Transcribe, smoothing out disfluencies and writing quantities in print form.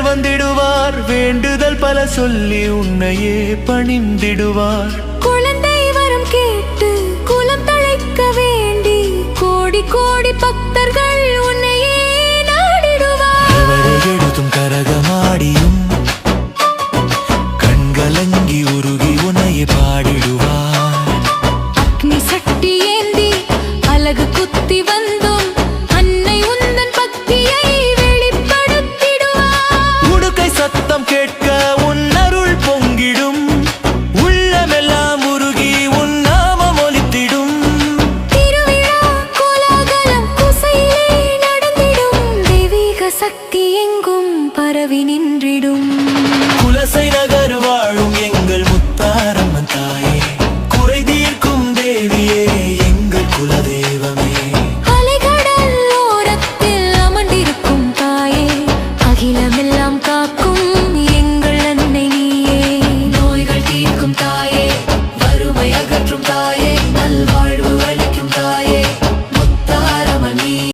வந்திடுவார். வேண்டுதல் பல சொல்லி உன்னையே பணிந்திடுவார். குழந்தை வரம் கேட்டு குலம் தழைக்க வேண்டி கோடி கோடி பக்தர்கள் உன்னையே நாடிடுவார். அவரை எழுதும் கரகமாடியும் கண்கலங்கி உருகி உன்னையே பாடிடுவார். அக்னி சட்டி ஏந்தி அழகு குத்தி வந்தும் அன்னை உந்தன் பக்தியை வெளிப்படுத்திடுவார். உடுக்கை சத்தம் கேட்க உன் அருள் பொங்கிடும். உள்ளமெல்லாம் உருகி உன் நாமம் ஒலித்திடும். திருவிழா கோலாகலம் குசையிலே நடந்திடும். தெய்வீக சக்தி எங்கும் பரவி நின்றிடும். குலசை நகர் வாழும்